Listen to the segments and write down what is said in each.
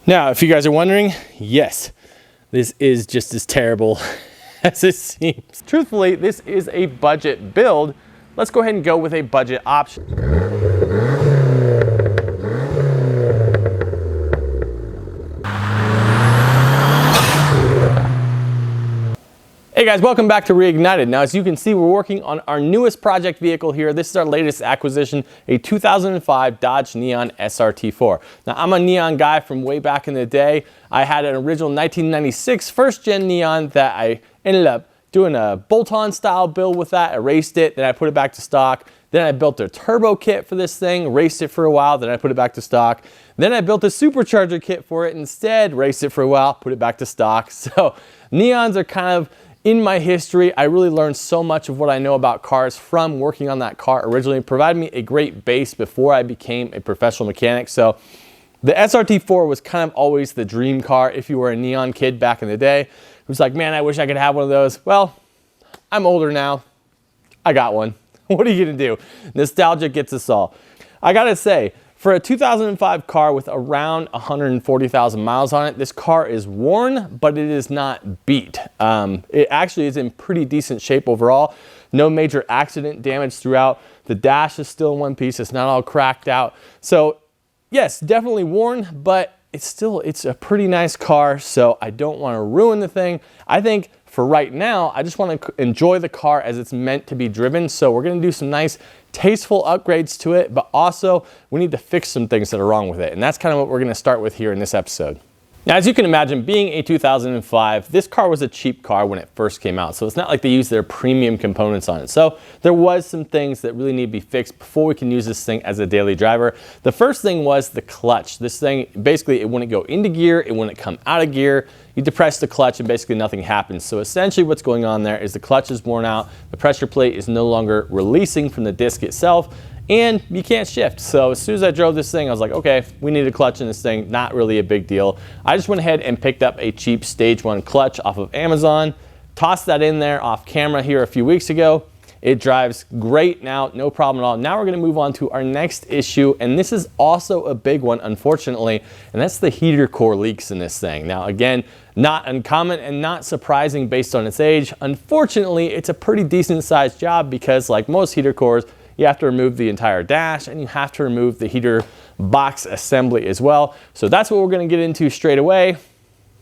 Now, if you guys are wondering, yes, this is just as terrible as it seems. Truthfully, this is a budget build. Let's go ahead and go with a budget option. Hey guys, welcome back to Reignited. Now, as you can see, we're working on our newest project vehicle here. This is our latest acquisition, a 2005 Dodge Neon SRT4. Now, I'm a Neon guy from way back in the day. I had an original 1996 first gen Neon that I ended up doing a bolt-on style build with that. I raced it, then I put it back to stock. Then I built a turbo kit for this thing, raced it for a while, then I put it back to stock. Then I built a supercharger kit for it instead, raced it for a while, put it back to stock. So Neons are kind of in my history. I really learned so much of what I know about cars from working on that car originally. It provided me a great base before I became a professional mechanic. So the SRT4 was kind of always the dream car if you were a Neon kid back in the day. It was like, man, I wish I could have one of those. Well, I'm older now. I got one. What are you gonna do? Nostalgia gets us all. I gotta say, for a 2005 car with around 140,000 miles on it, this car is worn, but it is not beat. It actually is in pretty decent shape overall. No major accident damage throughout. The dash is still in one piece. It's not all cracked out. So yes, definitely worn, but it's a pretty nice car, so I don't want to ruin the thing. I think for right now, I just want to enjoy the car as it's meant to be driven. So we're going to do some nice, tasteful upgrades to it, but also we need to fix some things that are wrong with it. And that's kind of what we're going to start with here in this episode. Now, as you can imagine, being a 2005, this car was a cheap car when it first came out. So it's not like they used their premium components on it. So there was some things that really need to be fixed before we can use this thing as a daily driver. The first thing was the clutch. This thing, basically, it wouldn't go into gear, it wouldn't come out of gear. You depress the clutch and basically nothing happens. So essentially what's going on there is the clutch is worn out, the pressure plate is no longer releasing from the disc itself, and you can't shift. So as soon as I drove this thing, I was like, okay, we need a clutch in this thing, not really a big deal. I just went ahead and picked up a cheap Stage 1 clutch off of Amazon, tossed that in there off camera here a few weeks ago. It drives great now, no problem at all. Now we're gonna move on to our next issue, and this is also a big one, unfortunately, and that's the heater core leaks in this thing. Now again, not uncommon and not surprising based on its age. Unfortunately, it's a pretty decent sized job because like most heater cores, you have to remove the entire dash and you have to remove the heater box assembly as well. So that's what we're gonna get into straight away.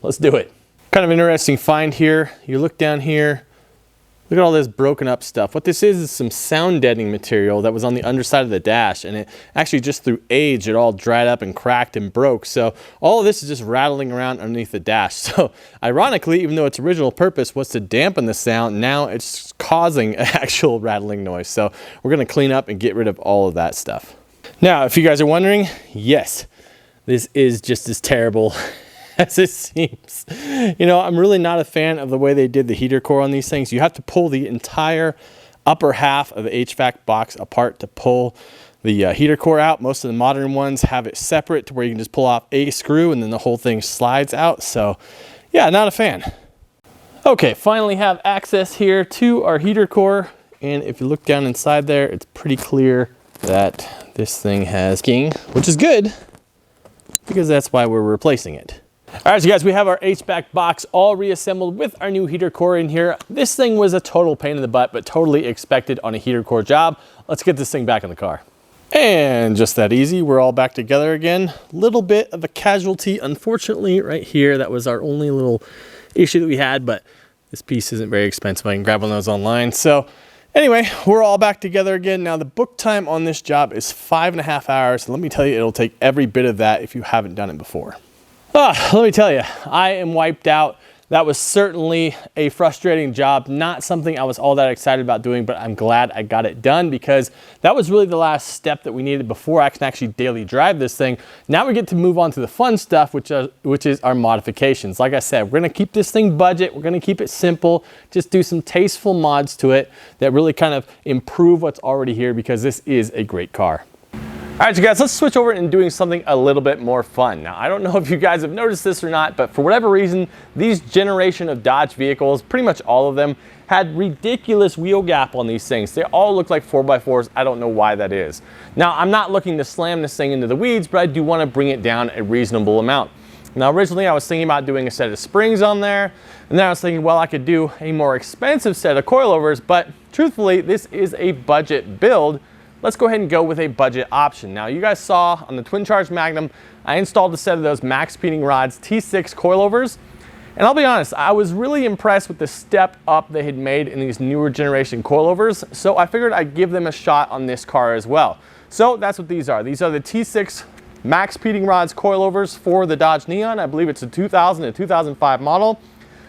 Let's do it. Kind of interesting find here. You look down here, look at all this broken up stuff. What this is some sound deadening material that was on the underside of the dash, and it actually just through age, it all dried up and cracked and broke. So all of this is just rattling around underneath the dash. So ironically, even though its original purpose was to dampen the sound, now it's causing an actual rattling noise. So we're gonna clean up and get rid of all of that stuff. Now, if you guys are wondering, yes, this is just as terrible as it seems. You know, I'm really not a fan of the way they did the heater core on these things. You have to pull the entire upper half of the HVAC box apart to pull the heater core out. Most of the modern ones have it separate to where you can just pull off a screw and then the whole thing slides out. So yeah, not a fan. Okay, finally have access here to our heater core. And if you look down inside there, it's pretty clear that this thing has king, which is good because that's why we're replacing it. All right, so guys, we have our HVAC box all reassembled with our new heater core in here. This thing was a total pain in the butt, but totally expected on a heater core job. Let's get this thing back in the car. And just that easy, we're all back together again. Little bit of a casualty, unfortunately, right here. That was our only little issue that we had, but this piece isn't very expensive. I can grab one of those online. So anyway, we're all back together again. Now the book time on this job is 5.5 hours. Let me tell you, it'll take every bit of that if you haven't done it before. Let me tell you, I am wiped out. That was certainly a frustrating job, not something I was all that excited about doing, but I'm glad I got it done because that was really the last step that we needed before I can actually daily drive this thing. Now we get to move on to the fun stuff, which is our modifications. Like I said, we're gonna keep this thing budget, we're gonna keep it simple, just do some tasteful mods to it that really kind of improve what's already here because this is a great car. All right, you guys, let's switch over and doing something a little bit more fun. Now, I don't know if you guys have noticed this or not, but for whatever reason, these generation of Dodge vehicles, pretty much all of them, had ridiculous wheel gap on these things. They all look like 4x4s. I don't know why that is. Now, I'm not looking to slam this thing into the weeds, but I do want to bring it down a reasonable amount. Now originally I was thinking about doing a set of springs on there, and then I was thinking, well, I could do a more expensive set of coilovers, but truthfully, this is a budget build. Let's go ahead and go with a budget option. Now you guys saw on the twin charge Magnum, I installed a set of those max speeding rods T6 coilovers. And I'll be honest, I was really impressed with the step up they had made in these newer generation coilovers, so I figured I'd give them a shot on this car as well. So that's what these are. These are the T6 max speeding rods coilovers for the Dodge Neon. I believe it's a 2000 to 2005 model.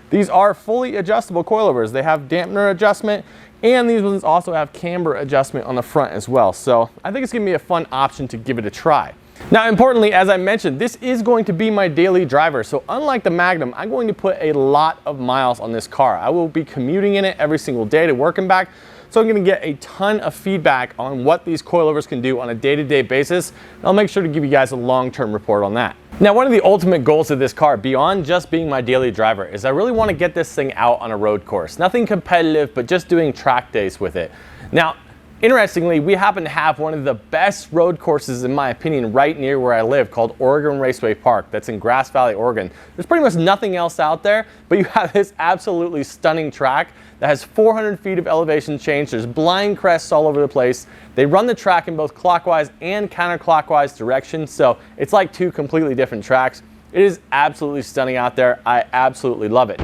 These are fully adjustable coilovers. They have dampener adjustment, and these ones also have camber adjustment on the front as well. So I think it's gonna be a fun option to give it a try. Now, importantly, as I mentioned, this is going to be my daily driver. So unlike the Magnum, I'm going to put a lot of miles on this car. I will be commuting in it every single day to work and back. So I'm going to get a ton of feedback on what these coilovers can do on a day-to-day basis. And I'll make sure to give you guys a long-term report on that. Now, one of the ultimate goals of this car, beyond just being my daily driver, is I really want to get this thing out on a road course. Nothing competitive, but just doing track days with it. Now, interestingly, we happen to have one of the best road courses, in my opinion, right near where I live, called Oregon Raceway Park. That's in Grass Valley, Oregon. There's pretty much nothing else out there, but you have this absolutely stunning track that has 400 feet of elevation change. There's blind crests all over the place. They run the track in both clockwise and counterclockwise directions, so it's like two completely different tracks. It is absolutely stunning out there. I absolutely love it.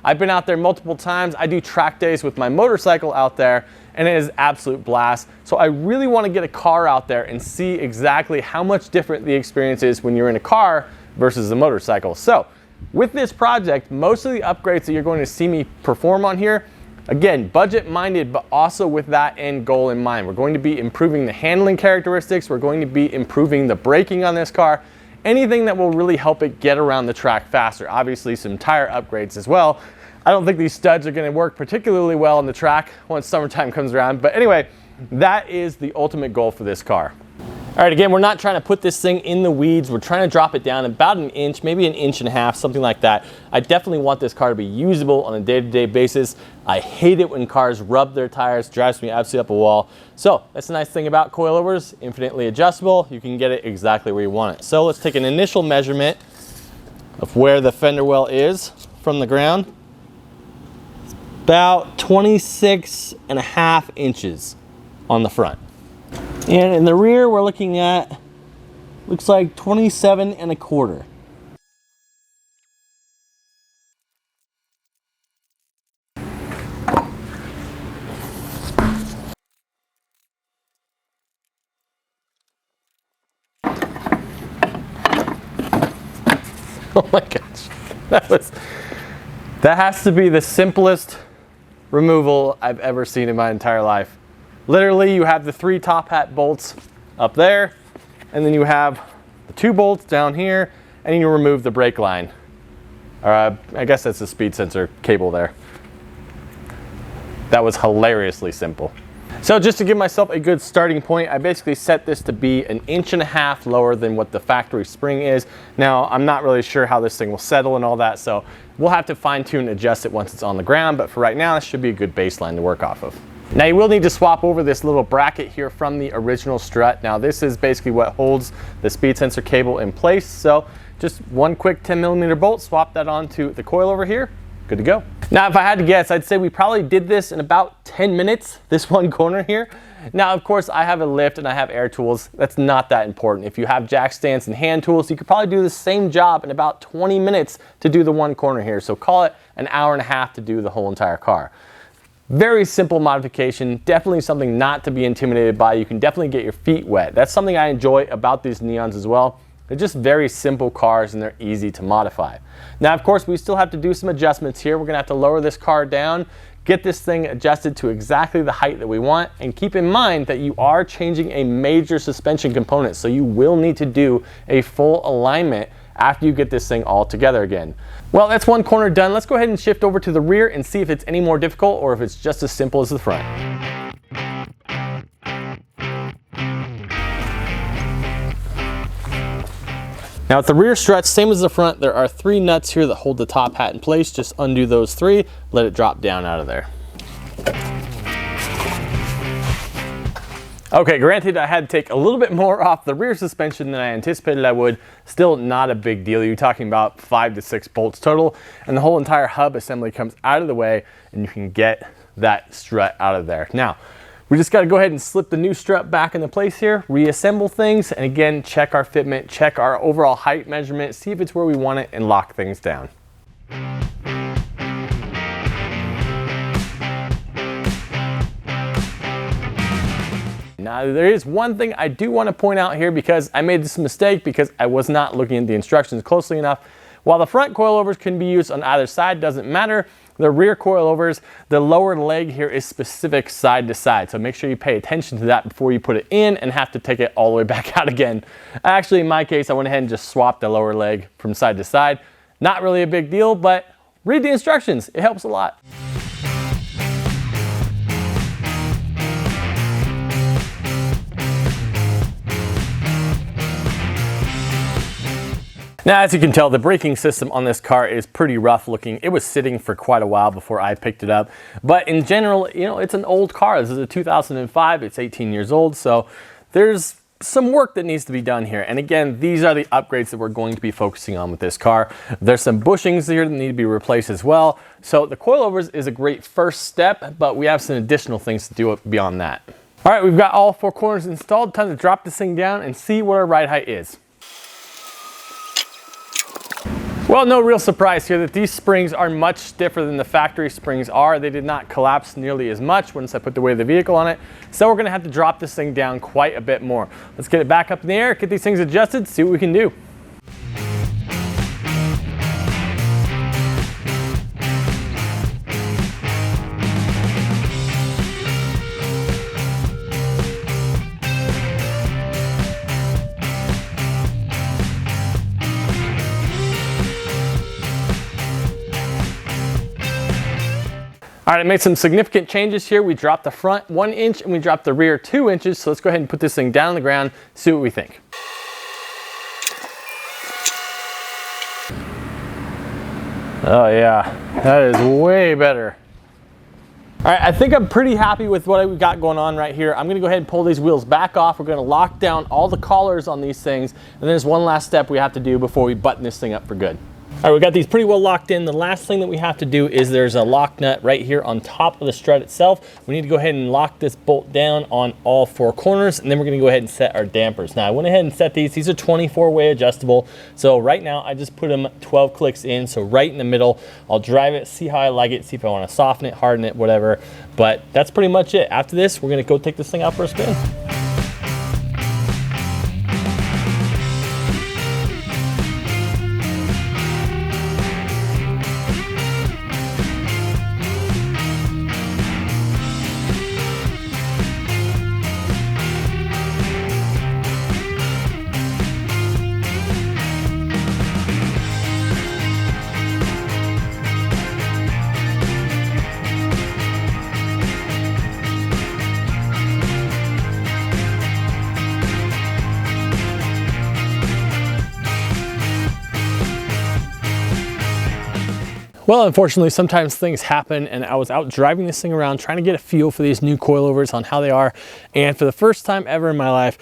I've been out there multiple times. I do track days with my motorcycle out there, and it is absolute blast. So I really want to get a car out there and see exactly how much different the experience is when you're in a car versus a motorcycle. So with this project, most of the upgrades that you're going to see me perform on here, again, budget minded, but also with that end goal in mind. We're going to be improving the handling characteristics. We're going to be improving the braking on this car. Anything that will really help it get around the track faster. Obviously some tire upgrades as well. I don't think these studs are going to work particularly well on the track once summertime comes around. But anyway, that is the ultimate goal for this car. All right, again, we're not trying to put this thing in the weeds. We're trying to drop it down about an inch, maybe an inch and a half, something like that. I definitely want this car to be usable on a day-to-day basis. I hate it when cars rub their tires, drives me absolutely up a wall. So that's the nice thing about coilovers, infinitely adjustable. You can get it exactly where you want it. So let's take an initial measurement of where the fender well is from the ground. About 26.5 inches on the front. And in the rear, we're looking at, looks like 27.25. Oh my gosh. That has to be the simplest removal I've ever seen in my entire life. Literally, you have the 3 top hat bolts up there, and then you have the 2 bolts down here, and you remove the brake line. I guess that's the speed sensor cable there. That was hilariously simple. So just to give myself a good starting point, I basically set this to be 1.5 inches lower than what the factory spring is. Now, I'm not really sure how this thing will settle and all that, so we'll have to fine tune and adjust it once it's on the ground, but for right now, this should be a good baseline to work off of. Now you will need to swap over this little bracket here from the original strut. Now this is basically what holds the speed sensor cable in place. So just one quick 10mm bolt, swap that onto the coilover here, good to go. Now if I had to guess, I'd say we probably did this in about 10 minutes, this one corner here. Now of course I have a lift and I have air tools. That's not that important. If you have jack stands and hand tools, you could probably do the same job in about 20 minutes to do the one corner here. So call it 1.5 hours to do the whole entire car. Very simple modification, definitely something not to be intimidated by. You can definitely get your feet wet. That's something I enjoy about these Neons as well. They're just very simple cars and they're easy to modify. Now, of course, we still have to do some adjustments here. We're gonna have to lower this car down, get this thing adjusted to exactly the height that we want, and keep in mind that you are changing a major suspension component, so you will need to do a full alignment after you get this thing all together again. Well, that's one corner done. Let's go ahead and shift over to the rear and see if it's any more difficult or if it's just as simple as the front. Now with the rear struts, same as the front, there are 3 nuts here that hold the top hat in place. Just undo those 3, let it drop down out of there. Okay, granted I had to take a little bit more off the rear suspension than I anticipated I would. Still not a big deal. You're talking about 5 to 6 bolts total, and the whole entire hub assembly comes out of the way and you can get that strut out of there. Now, we just gotta go ahead and slip the new strut back into place here, reassemble things, and again, check our fitment, check our overall height measurement, see if it's where we want it, and lock things down. Now, there is one thing I do want to point out here because I made this mistake because I was not looking at the instructions closely enough. While the front coilovers can be used on either side, doesn't matter. The rear coilovers, the lower leg here is specific side to side. So make sure you pay attention to that before you put it in and have to take it all the way back out again. Actually, in my case, I went ahead and just swapped the lower leg from side to side. Not really a big deal, but read the instructions. It helps a lot. Now, as you can tell, the braking system on this car is pretty rough looking. It was sitting for quite a while before I picked it up. But in general, you know, it's an old car. This is a 2005, it's 18 years old. So there's some work that needs to be done here. And again, these are the upgrades that we're going to be focusing on with this car. There's some bushings here that need to be replaced as well. So the coilovers is a great first step, but we have some additional things to do beyond that. All right, we've got all 4 corners installed. Time to drop this thing down and see what our ride height is. Well, no real surprise here that these springs are much stiffer than the factory springs are. They did not collapse nearly as much once I put the weight of the vehicle on it. So we're gonna have to drop this thing down quite a bit more. Let's get it back up in the air, get these things adjusted, see what we can do. All right, I made some significant changes here. We dropped the front 1 inch and we dropped the rear 2 inches. So let's go ahead and put this thing down on the ground, see what we think. Oh yeah, that is way better. All right, I think I'm pretty happy with what we got going on right here. I'm gonna go ahead and pull these wheels back off. We're gonna lock down all the collars on these things. And there's one last step we have to do before we button this thing up for good. All right, we got these pretty well locked in. The last thing that we have to do is there's a lock nut right here on top of the strut itself. We need to go ahead and lock this bolt down on all 4 corners, and then we're gonna go ahead and set our dampers. Now, I went ahead and set these. These are 24-way adjustable. So right now, I just put them 12 clicks in, so right in the middle. I'll drive it, see how I like it, see if I wanna soften it, harden it, whatever. But that's pretty much it. After this, we're gonna go take this thing out for a spin. Well, unfortunately, sometimes things happen, and I was out driving this thing around trying to get a feel for these new coilovers on how they are, and for the first time ever in my life,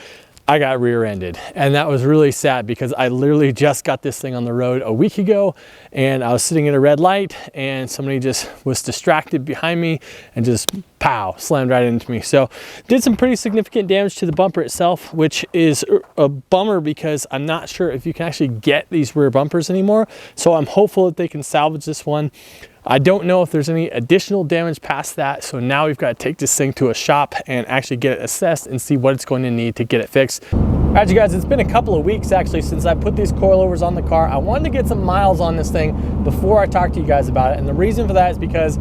I got rear-ended, and that was really sad because I literally just got this thing on the road a week ago, and I was sitting at a red light and somebody just was distracted behind me and just pow, slammed right into me. So did some pretty significant damage to the bumper itself, which is a bummer because I'm not sure if you can actually get these rear bumpers anymore. So I'm hopeful that they can salvage this one. I don't know if there's any additional damage past that, so now we've got to take this thing to a shop and actually get it assessed and see what it's going to need to get it fixed. All right, you guys, it's been a couple of weeks actually since I put these coilovers on the car. I wanted to get some miles on this thing before I talk to you guys about it, and the reason for that is because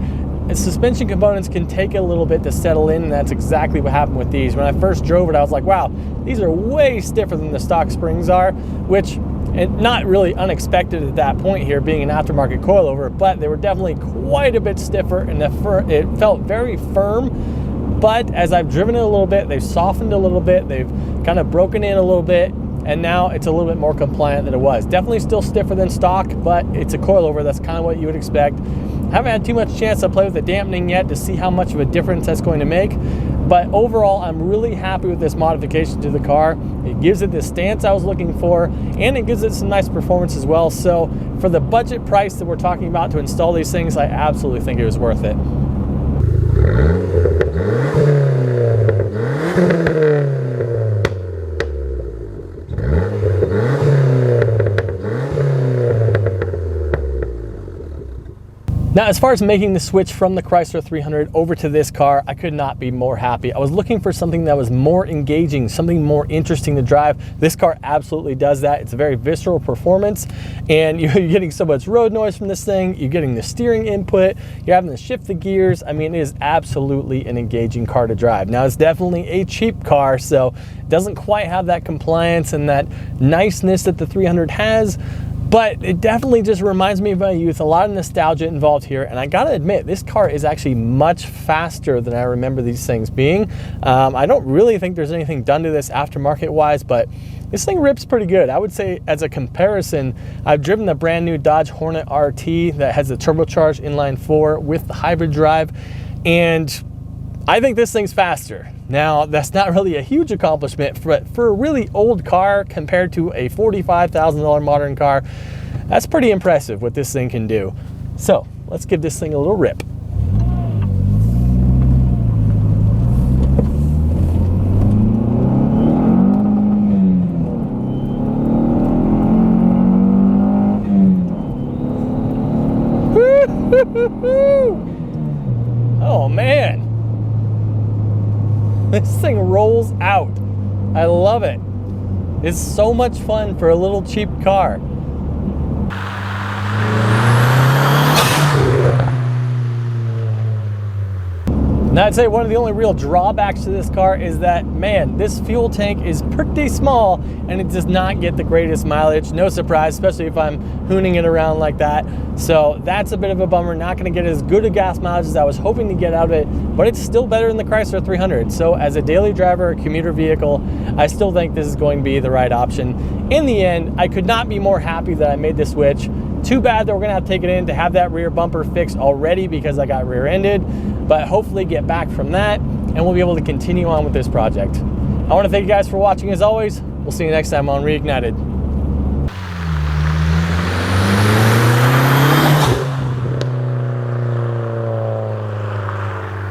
suspension components can take a little bit to settle in, and that's exactly what happened with these. When I first drove it, I was like, wow, these are way stiffer than the stock springs are, which and not really unexpected at that point here being an aftermarket coilover, but they were definitely quite a bit stiffer and it felt very firm. But as I've driven it a little bit, they've softened a little bit, they've kind of broken in a little bit, and now it's a little bit more compliant than it was. Definitely still stiffer than stock, but it's a coilover. That's kind of what you would expect. Haven't had too much chance to play with the dampening yet to see how much of a difference that's going to make. But overall, I'm really happy with this modification to the car. It gives it the stance I was looking for, and it gives it some nice performance as well. So for the budget price that we're talking about to install these things, I absolutely think it was worth it. Now, as far as making the switch from the Chrysler 300 over to this car, I could not be more happy. I was looking for something that was more engaging, something more interesting to drive. This car absolutely does that. It's a very visceral performance, and you're getting so much road noise from this thing. You're getting the steering input. You're having to shift the gears. I mean, it is absolutely an engaging car to drive. Now, it's definitely a cheap car, so it doesn't quite have that compliance and that niceness that the 300 has. But it definitely just reminds me of my youth, a lot of nostalgia involved here, and I gotta admit, this car is actually much faster than I remember these things being. I don't really think there's anything done to this aftermarket-wise, but this thing rips pretty good. I would say, as a comparison, I've driven the brand new Dodge Hornet RT that has the turbocharged inline-4 with the hybrid drive, and I think this thing's faster. Now, that's not really a huge accomplishment, but for a really old car compared to a $45,000 modern car, that's pretty impressive what this thing can do. So let's give this thing a little rip. Oh man. This thing rolls out. I love it. It's so much fun for a little cheap car. Now, I'd say one of the only real drawbacks to this car is that, man, this fuel tank is pretty small and it does not get the greatest mileage. No surprise, especially if I'm hooning it around like that. So that's a bit of a bummer. Not going to get as good a gas mileage as I was hoping to get out of it, but it's still better than the Chrysler 300. So as a daily driver, a commuter vehicle, I still think this is going to be the right option. In the end, I could not be more happy that I made the switch. Too bad that we're gonna have to take it in to have that rear bumper fixed already because I got rear-ended, but hopefully get back from that and we'll be able to continue on with this project. I wanna thank you guys for watching as always. We'll see you next time on Reignited.